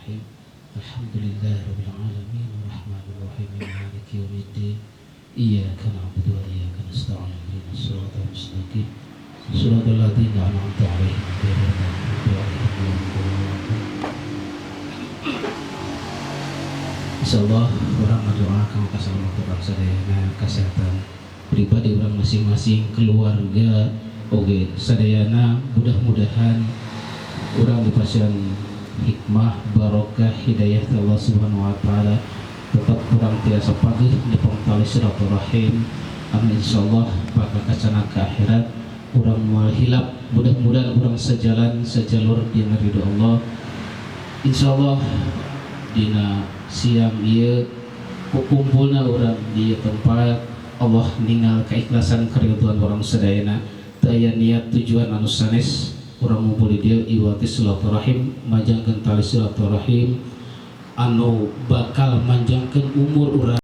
Bismillahirrahmanirrahim. Alhamdulillahirabbil alamin arrahmanir rahim maliki yaumiddin. Iyyaka na'budu wa iyyaka nasta'in ihdinas siratal mustaqim. Shiratal ladzina an'amta 'alaihim ghairil maghdubi 'alaihim waladdallin. Insyaallah orang mendoakan keselamatan bangsa dan kesehatan pribadi orang masing-masing, keluarga, oge sadayana, mudah-mudahan orang dipasihan hikmah, barokah, hidayah Allah Subhanahu wa taala, tetap kurang tiasa pagih nyepong tali silaturahim. Amin insyaallah pada kacana ke akhirat orang moal hilap, mudah-mudahan orang sejalan sejalur dina ridho Allah. Insyaallah dina siang ieu kumpulna orang di tempat Allah ningal keikhlasan keridhaan orang sadayana, teu aya niat tujuan anu sanes urang ngumpul di dieu iwati silaturahim, majangkeun tali silaturahim anu bakal manjangkeun umur urang.